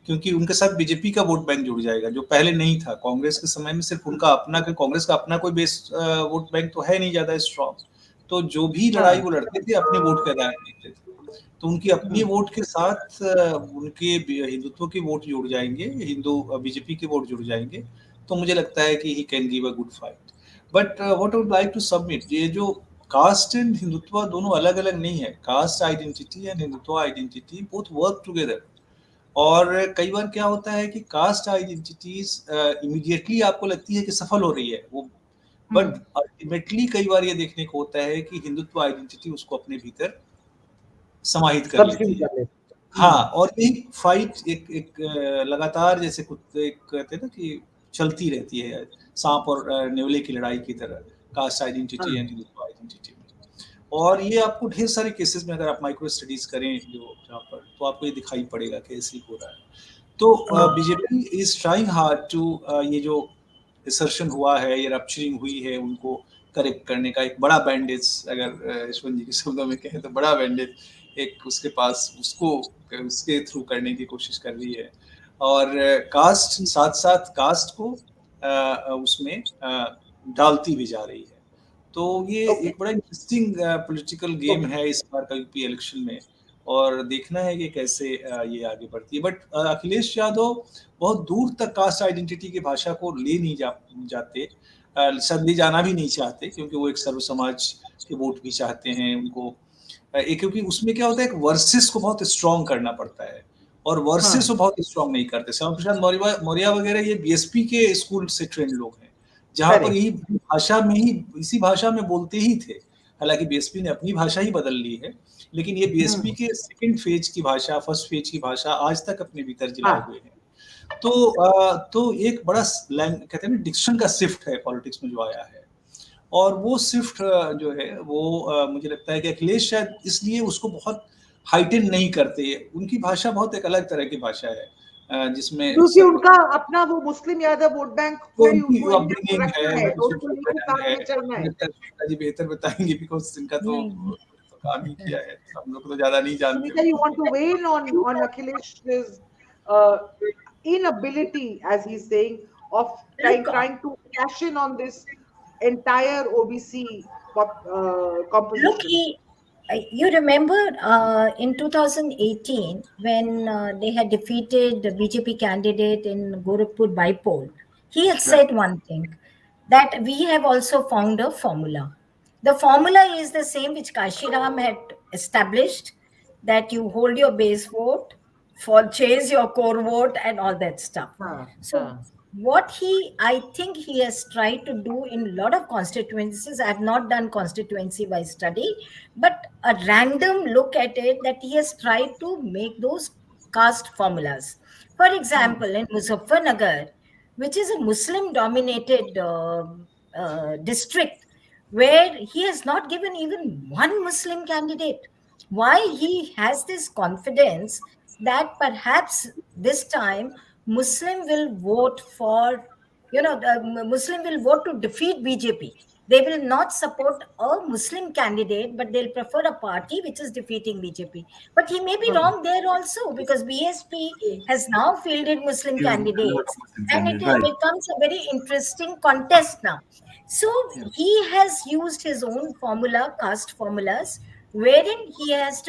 Speaker 3: क्योंकि उनके साथ बीजेपी का वोट बैंक जुड़ जाएगा, जो पहले नहीं था. कांग्रेस के समय में सिर्फ उनका अपना, कांग्रेस का अपना कोई बेस वोट बैंक तो है नहीं ज्यादा स्ट्रॉन्ग, तो जो भी लड़ाई वो लड़ते थे अपने वोट के आधार पर, तो उनकी अपनी वोट के साथ उनके हिंदुत्व के वोट जुड़ जाएंगे, हिंदू बीजेपी के वोट जुड़ जाएंगे. तो मुझे लगता है कि he can give a good fight. But what I would like to submit, ये जो कास्ट एंड हिंदुत्व दोनों अलग अलग नहीं है. Cast identity and Hindutva identity both work together. और कई बार क्या होता है कि कास्ट आइडेंटिटीज इमीडिएटली आपको लगती है कि सफल हो रही है वो, बट अल्टीमेटली कई बार ये देखने को होता है कि हिंदुत्व आइडेंटिटी उसको अपने भीतर समाहित कर लेती है. हाँ, और यही फाइट एक लगातार, जैसे कुत्ते कहते हैं ना कि चलती रहती है, सांप और नेवले की लड़ाई की तरह, cast identity and Hindutva identity में. और ये आपको ढेर सारे केसेस में अगर आप माइक्रो स्टडीज करें जो जहाँ पर, तो आपको ये दिखाई पड़ेगा कि ऐसे हो रहा है. तो BJP is trying hard to, ये जो असर्शन हुआ है, ये रप्चरिंग हुई है, उनको करेक्ट करने का एक बड़ा बैंडेज, अगर यशवंत जी के शब्दों में कहें तो बड़ा बैंडेज एक उसके पास, उसको उसके थ्रू करने की कोशिश कर रही है. और कास्ट साथ साथ कास्ट को उसमें डालती भी जा रही है। तो ये
Speaker 1: Okay.
Speaker 3: एक बड़ा इंटरेस्टिंग पॉलिटिकल गेम है इस बार का यूपी इलेक्शन में, और देखना है कि कैसे ये आगे बढ़ती है। बट अखिलेश यादव बहुत दूर तक कास्ट आइडेंटिटी की भाषा को ले नहीं जाते, शायद ले जाना भी नहीं चाहते, क्योंकि वो एक सर्व समाज के वोट भी चाहते हैं उनको। क्योंकि उसमें क्या होता है, एक वर्सेस को बहुत स्ट्रॉन्ग करना पड़ता है, और वर्सेस को बहुत स्ट्रॉन्ग नहीं करते। श्यामा प्रसाद मौर्य वगैरह ये बीएसपी के स्कूल से ट्रेंड लोग हैं, जहां पर यही भाषा में ही, इसी भाषा में बोलते ही थे। हालांकि बीएसपी ने अपनी भाषा ही बदल ली है, लेकिन ये बीएसपी के सेकंड फेज की भाषा, फर्स्ट फेज की भाषा आज तक अपने भीतर जिलाए हुए हैं। तो एक बड़ा कहते हैं ना, डिक्शन का शिफ्ट है पॉलिटिक्स में जो आया है, और वो शिफ्ट जो है वो मुझे लगता है कि अखिलेश शायद इसलिए उसको बहुत हाइटेन नहीं करते। उनकी भाषा बहुत एक अलग तरह की भाषा है, जिसमें
Speaker 1: क्योंकि उनका अपना वो मुस्लिम यादव वोट बैंक को ही
Speaker 3: उनकी
Speaker 1: उनको
Speaker 3: अपब्रिंगिंग
Speaker 1: रखना
Speaker 3: है,
Speaker 1: है, तो उनको लेके साथ में चलना है।
Speaker 3: जी बेहतर बताएंगे, बिकॉज इनका तो काम ही किया है, हम लोग तो ज्यादा नहीं जानते।
Speaker 1: Sunita, you want to weigh in on Akhilesh's uh, inability, as he's saying, of trying to cash in on this entire OBC
Speaker 4: Look,
Speaker 1: composition?
Speaker 4: you remember in 2018 when they had defeated the BJP candidate in Gorakhpur by poll, he had said one thing, that we have also found a formula. The formula is the same which Kashiram had established, that you hold your base vote, for chase your core vote and all that stuff. So what I think he has tried to do in a lot of constituencies, I have not done constituency by study, but a random look at it, that he has tried to make those caste formulas. For example, in Muzaffarnagar, which is a Muslim dominated district, where he has not given even one Muslim candidate. Why he has this confidence that perhaps this time Muslim will vote for, the Muslim will vote to defeat BJP. They will not support a Muslim candidate, but they'll prefer a party which is defeating BJP. But he may be wrong there also, because BSP has now fielded Muslim candidates, and it becomes a very interesting contest now. So he has used his own formula, caste formulas, wherein he has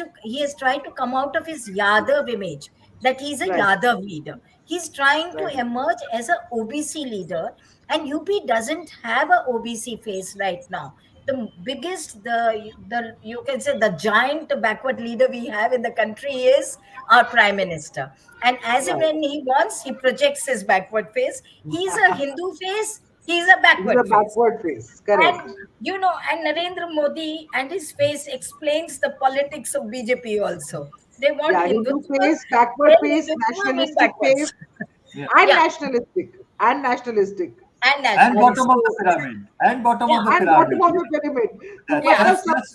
Speaker 4: tried to come out of his Yadav image, that he's a Yadav leader. He's trying to emerge as a OBC leader, and UP doesn't have a OBC face right now. The biggest, the you can say the giant backward leader we have in the country is our Prime Minister. And as and when he wants, he projects his backward face. He's a Hindu face, he's a backward face.
Speaker 1: Correct.
Speaker 4: And and Narendra Modi and his face explains the politics of BJP also. They want
Speaker 1: Hindu
Speaker 4: Hindutva,
Speaker 1: face, backward face, nationalistic face, and nationalistic.
Speaker 2: And bottom of the pyramid. And bottom of the pyramid.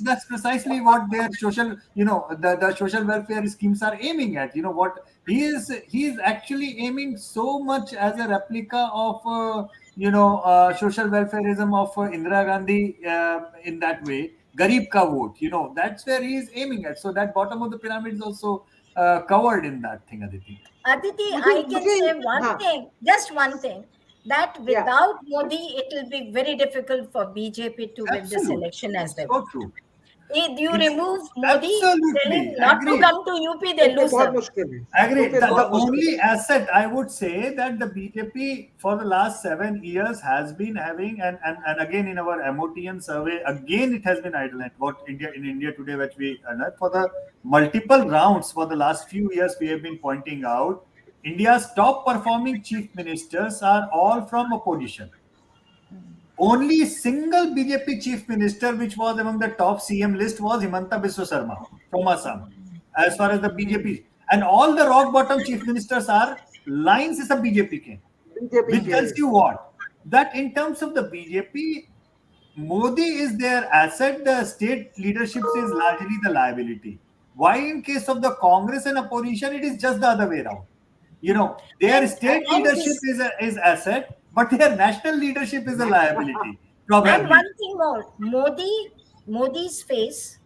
Speaker 2: That's precisely what their social, the social welfare schemes are aiming at. You know what he is actually aiming so much as a replica of social welfareism of Indira Gandhi in that way. Garib ka vote, that's where he is aiming at. So that bottom of the pyramid is also covered in that thing, Aditi.
Speaker 4: Aditi, I can say one thing, just one thing, that without Modi, it will be very difficult for BJP to win this election as well.
Speaker 2: So true.
Speaker 4: If you remove Modi, tell him not to come to UP, they lose them.
Speaker 2: Agreed. The only asset, I would say, that the BJP for the last 7 years has been having, and again in our MOTN survey, again it has been idle. What in India today, which we for the multiple rounds for the last few years, we have been pointing out, India's top performing chief ministers are all from opposition. Only single BJP chief minister which was among the top CM list was Himanta Biswa Sarma from Assam, as far as the BJP. And all the rock bottom chief ministers are lines is a BJP came. Which tells you what? That in terms of the BJP, Modi is their asset, the state leadership is largely the liability. Why in case of the Congress and opposition, it is just the other way around. Their state leadership is asset, but their national leadership is a liability. Probably.
Speaker 4: And one thing more, Modi's face,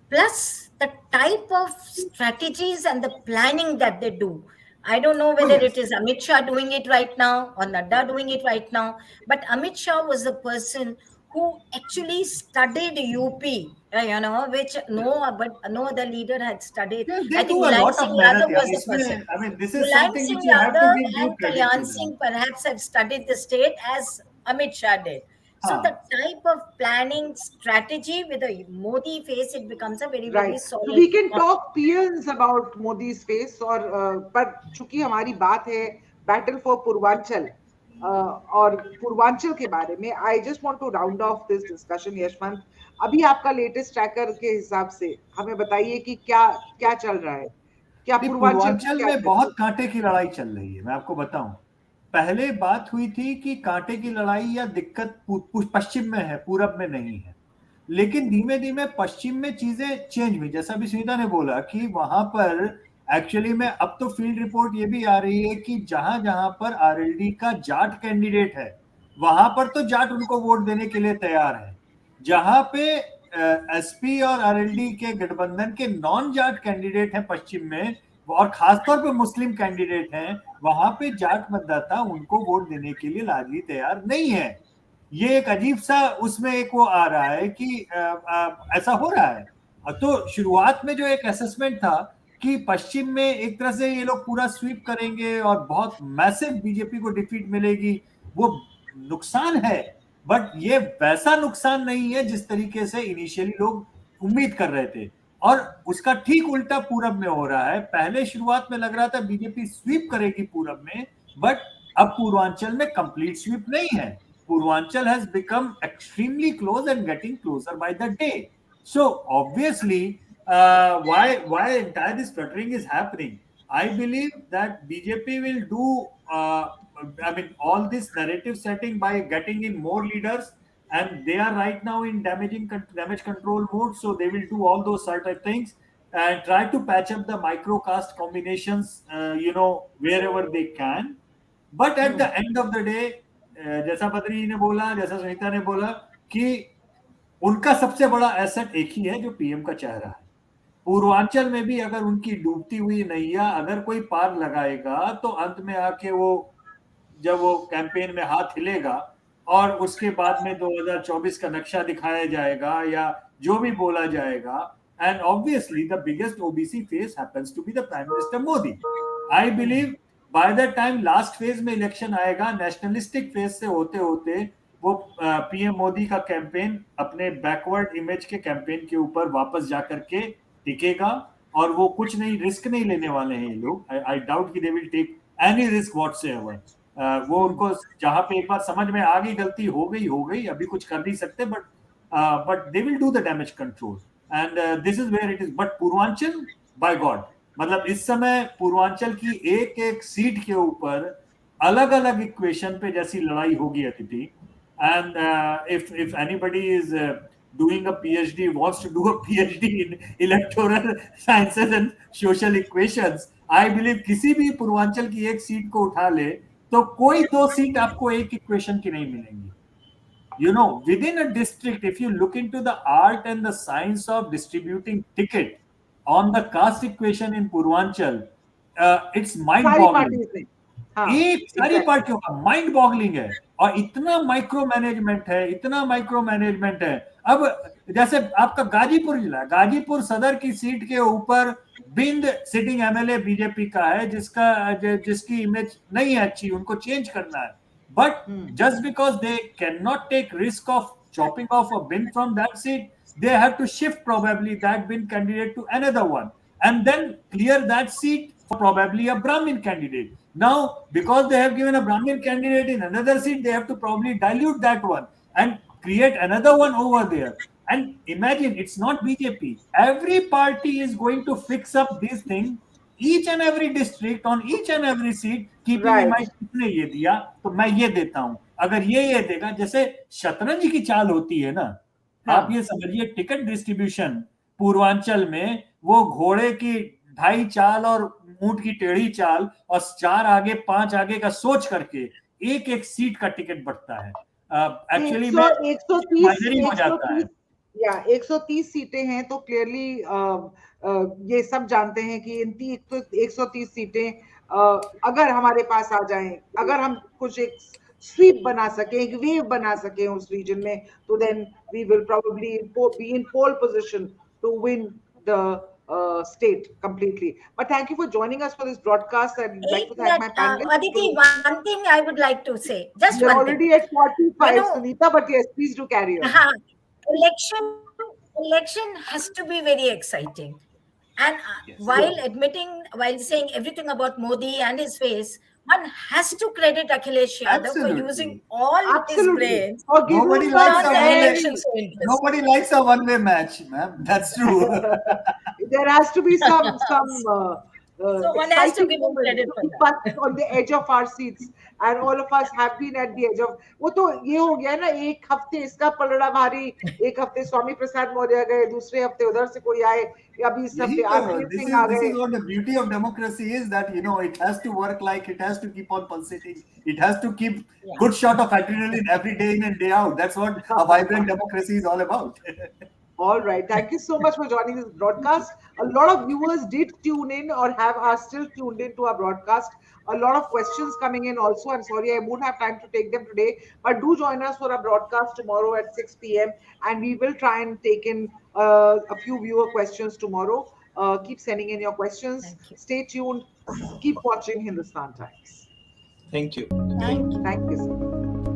Speaker 4: plus the type of strategies and the planning that they do. I don't know whether
Speaker 2: yes.
Speaker 4: it is Amit Shah doing it right now or Nadda doing it right now, but Amit Shah was the person who actually studied UP, which no other leader had studied.
Speaker 2: Yeah,
Speaker 4: I
Speaker 2: they
Speaker 4: think
Speaker 2: do a
Speaker 4: Mulayam
Speaker 2: lot of
Speaker 4: Singh
Speaker 2: merit.
Speaker 4: Yadav
Speaker 2: Yeah,
Speaker 4: was the person.
Speaker 2: इसमें, I mean, this is
Speaker 4: Mulayam
Speaker 2: something which
Speaker 4: Singh
Speaker 2: you have to
Speaker 4: Yadav
Speaker 2: give due
Speaker 4: and
Speaker 2: credit
Speaker 4: Kalyan
Speaker 2: to them.
Speaker 4: Singh perhaps have studied the state as Amit Shah did. So the
Speaker 2: हाँ,
Speaker 4: type of planning strategy with a Modi face, it becomes a very, very
Speaker 1: right, तो we
Speaker 4: solid.
Speaker 1: Can talk peers about Modi's face, और पर चूंकि हमारी बात है battle for Purvanchal, और पूर्वांचल के बारे में, I just want to round off this discussion. Yashwant, अभी आपका लेटेस्ट ट्रैकर के हिसाब से हमें बताइए कि क्या क्या चल रहा है, क्या
Speaker 2: नहीं,
Speaker 1: पूर्वांचल में
Speaker 2: पूर्वांचल
Speaker 1: क्या
Speaker 2: में
Speaker 1: चल
Speaker 2: बहुत कांटे की लड़ाई चल रही है। मैं आपको बताऊं, पहले बात हुई थी कि कांटे की लड़ाई या दिक्कत पश्चिम में है, पूरब में नहीं है। लेकिन धीमे धीमे पश्चिम में चीजें चेंज हुई, जैसा भी सुनीता ने बोला कि वहां पर एक्चुअली में अब तो फील्ड रिपोर्ट ये भी आ रही है कि जहां जहां पर आरएलडी का जाट कैंडिडेट है, वहां पर तो जाट उनको वोट देने के लिए तैयार है। जहां पे एसपी और आरएलडी के गठबंधन के नॉन जाट कैंडिडेट हैं पश्चिम में, और खासतौर पे मुस्लिम कैंडिडेट हैं, वहां पे जाट मतदाता उनको वोट देने के लिए लाजमी तैयार नहीं है। ये एक अजीब सा उसमें एक वो आ रहा है कि ऐसा हो रहा है। तो शुरुआत में जो एक असेसमेंट था कि पश्चिम में एक तरह से ये लोग पूरा स्वीप करेंगे और बहुत मैसिव बीजेपी को डिफीट मिलेगी, वो नुकसान है। बट ये वैसा नुकसान नहीं है जिस तरीके से इनिशियली लोग उम्मीद कर रहे थे, और उसका ठीक उल्टा पूरब में हो रहा है। पहले शुरुआत में लग रहा था बीजेपी स्वीप करेगी पूरब में, बट अब पूर्वांचल में कंप्लीट स्वीप नहीं है। Purvanchal has become extremely close and getting closer by the day. So obviously, why entire this fluttering is happening? I believe that BJP will do, I mean, all this narrative setting by getting in more leaders, and they are right now in damage control mode. So they will do all those sort of things and try to patch up the microcast combinations, wherever they can. But at the end of the day, जैसा बद्री ने बोला, जैसा सुनीता ने बोला कि उनका सबसे बड़ा एसेट एक ही है जो पीएम का चेहरा है। पूर्वांचल में भी अगर उनकी डूबती हुई नैया अगर कोई पार लगाएगा तो अंत में आके वो, जब वो कैंपेन में हाथ हिलेगा और उसके बाद में 2024 का नक्शा दिखाया जाएगा या जो भी बोला जाएगा, and obviously the biggest OBC face happens to be the prime minister Modi. I believe by the time last phase में इलेक्शन आएगा, नेशनलिस्टिक फेज से होते होते वो पीएम मोदी का कैंपेन अपने बैकवर्ड इमेज के कैंपेन के ऊपर वापस जाकर के टिकेगा, और वो कुछ नहीं, रिस्क नहीं लेने वाले हैं ये लोग। आई डाउट कि they will take any risk whatsoever. वो उनको जहां पे एक बार समझ में आ गई गलती हो गई, अभी कुछ कर नहीं सकते, but they will do the damage control, and this is where it is. But Purvanchal, by God, मतलब इस समय पूर्वांचल की एक एक सीट के ऊपर अलग अलग इक्वेशन पे जैसी लड़ाई होगी अतिथि। And if anybody is doing a PhD, wants to do a PhD in electoral sciences and social equations, I believe किसी भी पूर्वांचल की एक सीट को उठा ले तो कोई दो सीट आपको एक इक्वेशन की नहीं मिलेंगी। Within a district, if you look into the art and the science of distributing ticket on the caste equation in Purvanchal, it's mind-boggling. एक सारी पार्टियों का माइंड बॉगलिंग है, और इतना माइक्रो मैनेजमेंट है। अब जैसे आपका गाजीपुर जिला, गाजीपुर सदर की सीट के ऊपर बिंद सिटिंग एमएलए बीजेपी का है, जिसकी इमेज नहीं है अच्छी, उनको चेंज करना है। But just because they can not take risk of chopping off a bin from that seat, they have to shift probably that bin candidate to another one and then clear that seat for probably a Brahmin candidate. Now, because they have given a Brahmin candidate in another seat, they have to probably dilute that one and create another one over there. And imagine, it's not BJP. Every party is going to fix up this thing, each and every district, on each and every seat, keeping in mind, किसने ये दिया तो मैं ये देता हूं, अगर ये देगा। जैसे शतरंज की चाल होती है ना, आप ये समझिए टिकट डिस्ट्रीब्यूशन पूर्वांचल में वो घोड़े की 2.5 चाल और ऊंट की टेढ़ी चाल और 4 आगे 5 आगे का सोच करके एक एक सीट का टिकट बढ़ता है। एक्चुअली में 130 हो जाता है,
Speaker 1: या 130 सीटें हैं, तो क्लियरली ये सब जानते हैं कि इन 130 सीटें अगर हमारे पास आ जाएं, अगर हम कुछ एक स्वीप बना सकें, एक वेव बना सकें उस रीजन में, तो then we will probably be in pole position to win the state completely. But thank you for joining us for this broadcast. I'd like to thank my panelists.
Speaker 4: Aditi, one thing I would like to say, just
Speaker 1: We're
Speaker 4: one thing.
Speaker 1: already at 45, Sunita, but yes, please do carry on.
Speaker 4: Election has to be very exciting. And while saying everything about Modi and his face, one has to credit Akhilesh Yadav for using all his brains
Speaker 1: For
Speaker 4: to
Speaker 2: Nobody
Speaker 1: giving
Speaker 2: likes
Speaker 4: turn
Speaker 2: a
Speaker 4: the
Speaker 2: one-way.
Speaker 4: election so interesting.
Speaker 2: Nobody likes a one-way match, ma'am. That's true.
Speaker 1: There has to be some
Speaker 4: So one has to
Speaker 1: exciting
Speaker 4: give him
Speaker 1: moments
Speaker 4: credit
Speaker 1: to
Speaker 4: for
Speaker 1: keep
Speaker 4: that.
Speaker 1: us on the edge of our seats, and all of us have been at the edge of. वो तो ये हो गया ना, एक हफ्ते इसका पलड़ा भारी, एक हफ्ते स्वामी प्रसाद मौर्य गए, दूसरे हफ्ते उधर से कोई आए, अभी इस हफ्ते RPN
Speaker 2: This
Speaker 1: Singh uh
Speaker 2: is
Speaker 1: गए.
Speaker 2: what the beauty of democracy is, that it has to work, like it has to keep on pulsating. It has to keep good shot of adrenaline every day in and day out. That's what a vibrant democracy is all about.
Speaker 1: All right. Thank you so much for joining this broadcast. A lot of viewers did tune in or are still tuned in to our broadcast. A lot of questions coming in also. I'm sorry I won't have time to take them today, but do join us for our broadcast tomorrow at 6 p.m. and we will try and take in a few viewer questions tomorrow. Keep sending in your questions. Stay tuned. Keep watching Hindustan Times.
Speaker 3: Thank you.
Speaker 4: Thank you.
Speaker 1: Thank you, sir.